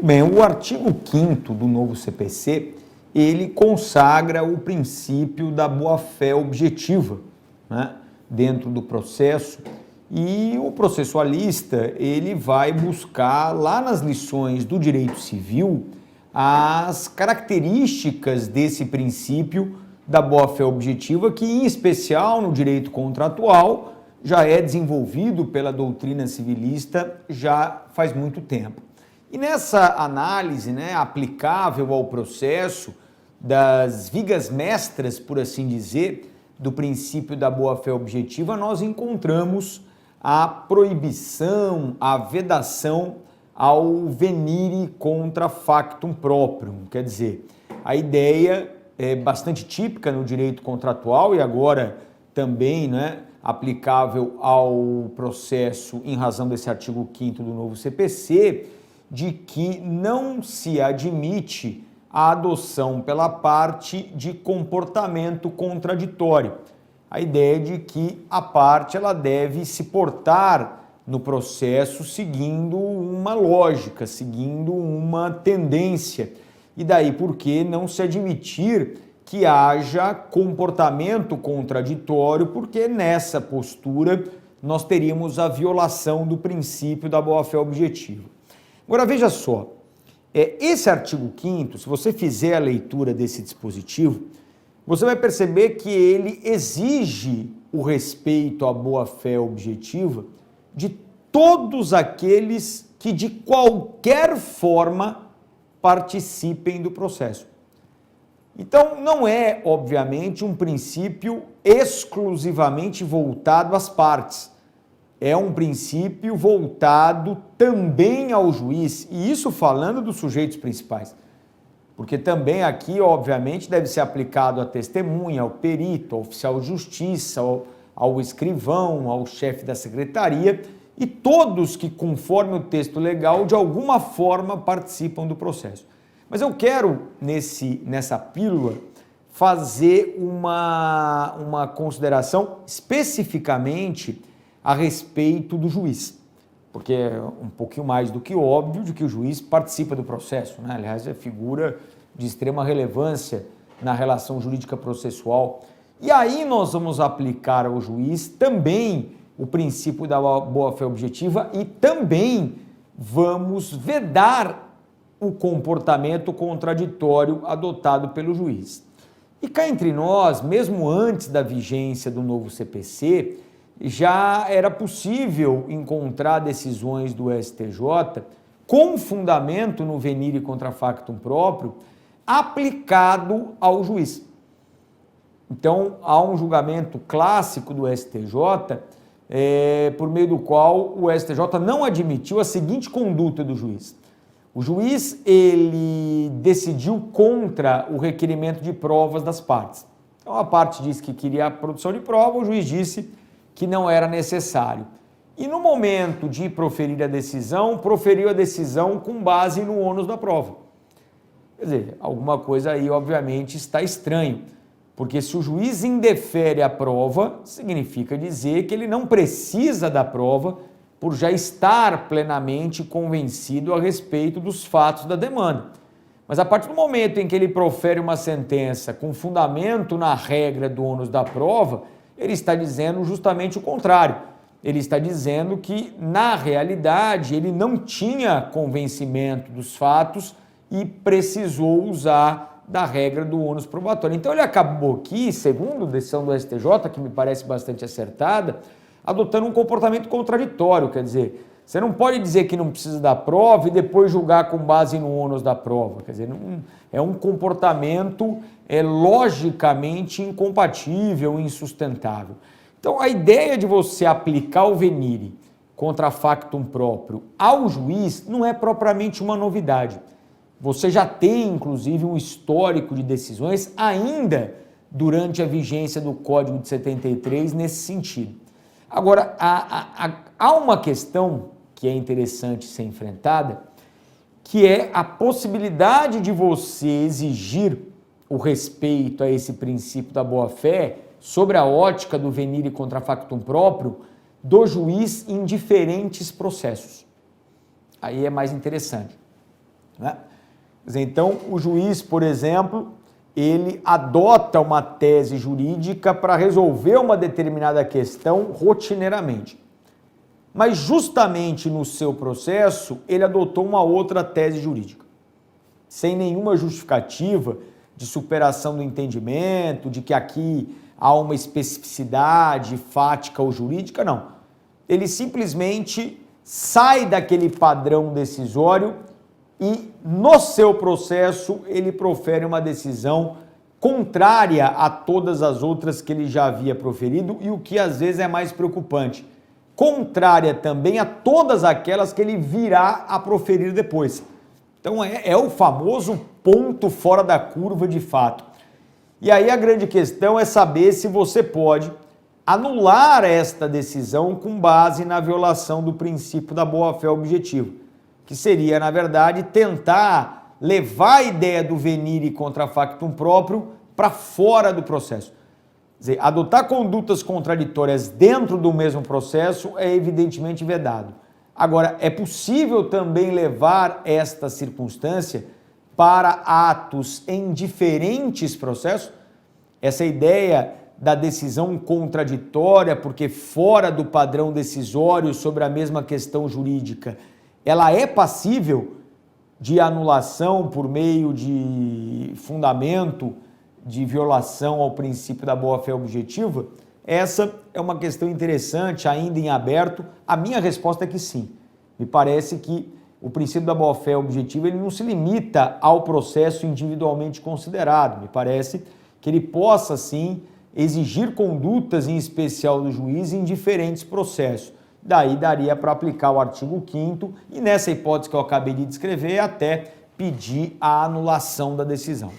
Bem, o artigo 5º do novo CPC, ele consagra o princípio da boa-fé objetiva, né, dentro do processo, e o processualista ele vai buscar lá nas lições do direito civil as características desse princípio da boa-fé objetiva, que em especial no direito contratual já é desenvolvido pela doutrina civilista já faz muito tempo. E nessa análise, né, aplicável ao processo, das vigas mestras, por assim dizer, do princípio da boa-fé objetiva, nós encontramos a proibição, a vedação ao venire contra factum proprium. Quer dizer, a ideia é bastante típica no direito contratual e agora também, né, aplicável ao processo em razão desse artigo 5º do novo CPC, de que não se admite a adoção pela parte de comportamento contraditório. A ideia de que a parte ela deve se portar no processo seguindo uma lógica, seguindo uma tendência. E daí por que não se admitir que haja comportamento contraditório, porque nessa postura nós teríamos a violação do princípio da boa-fé objetiva. Agora veja só, esse artigo 5º, se você fizer a leitura desse dispositivo, você vai perceber que ele exige o respeito à boa-fé objetiva de todos aqueles que de qualquer forma participem do processo. Então, não é, obviamente, um princípio exclusivamente voltado às partes. É um princípio voltado também ao juiz, e isso falando dos sujeitos principais. Porque também aqui, obviamente, deve ser aplicado à testemunha, ao perito, ao oficial de justiça, ao escrivão, ao chefe da secretaria e todos que, conforme o texto legal, de alguma forma participam do processo. Mas eu quero, nessa pílula, fazer uma consideração especificamente a respeito do juiz, porque é um pouquinho mais do que óbvio de que o juiz participa do processo, né? Aliás, é figura de extrema relevância na relação jurídica processual. E aí nós vamos aplicar ao juiz também o princípio da boa-fé objetiva e também vamos vedar o comportamento contraditório adotado pelo juiz. E cá entre nós, mesmo antes da vigência do novo CPC, já era possível encontrar decisões do STJ com fundamento no venire contra factum próprio aplicado ao juiz. Então, há um julgamento clássico do STJ por meio do qual o STJ não admitiu a seguinte conduta do juiz. O juiz, ele decidiu contra o requerimento de provas das partes. Então, a parte disse que queria a produção de prova, o juiz disse que não era necessário. E no momento de proferir a decisão, proferiu a decisão com base no ônus da prova. Quer dizer, alguma coisa aí, obviamente, está estranho. Porque se o juiz indefere a prova, significa dizer que ele não precisa da prova por já estar plenamente convencido a respeito dos fatos da demanda. Mas a partir do momento em que ele profere uma sentença com fundamento na regra do ônus da prova, ele está dizendo justamente o contrário. Ele está dizendo que, na realidade, ele não tinha convencimento dos fatos e precisou usar da regra do ônus probatório. Então ele acabou aqui, segundo a decisão do STJ, que me parece bastante acertada, adotando um comportamento contraditório, quer dizer, você não pode dizer que não precisa da prova e depois julgar com base no ônus da prova, quer dizer, não, é um comportamento logicamente incompatível, insustentável. Então, a ideia de você aplicar o venire contra factum próprio ao juiz não é propriamente uma novidade. Você já tem, inclusive, um histórico de decisões ainda durante a vigência do Código de 73 nesse sentido. Agora, há uma questão que é interessante ser enfrentada, que é a possibilidade de você exigir o respeito a esse princípio da boa-fé sobre a ótica do venire contra factum próprio do juiz em diferentes processos. Aí é mais interessante. né? Então, o juiz, por exemplo, ele adota uma tese jurídica para resolver uma determinada questão rotineiramente. Mas justamente no seu processo, ele adotou uma outra tese jurídica, sem nenhuma justificativa de superação do entendimento, de que aqui há uma especificidade fática ou jurídica, não. Ele simplesmente sai daquele padrão decisório e, no seu processo, ele profere uma decisão contrária a todas as outras que ele já havia proferido e o que às vezes é mais preocupante, contrária também a todas aquelas que ele virá a proferir depois. Então é o famoso ponto fora da curva de fato. E aí a grande questão é saber se você pode anular esta decisão com base na violação do princípio da boa-fé objetiva, que seria, na verdade, tentar levar a ideia do venire contra factum próprio para fora do processo. Quer dizer, adotar condutas contraditórias dentro do mesmo processo é evidentemente vedado. Agora, é possível também levar esta circunstância para atos em diferentes processos? Essa ideia da decisão contraditória, porque fora do padrão decisório sobre a mesma questão jurídica, ela é passível de anulação por meio de fundamento de violação ao princípio da boa-fé objetiva? Essa é uma questão interessante, ainda em aberto. A minha resposta é que sim. Me parece que o princípio da boa-fé objetiva ele não se limita ao processo individualmente considerado. Me parece que ele possa, sim, exigir condutas, em especial do juiz, em diferentes processos. Daí daria para aplicar o artigo 5º e, nessa hipótese que eu acabei de descrever, até pedir a anulação da decisão.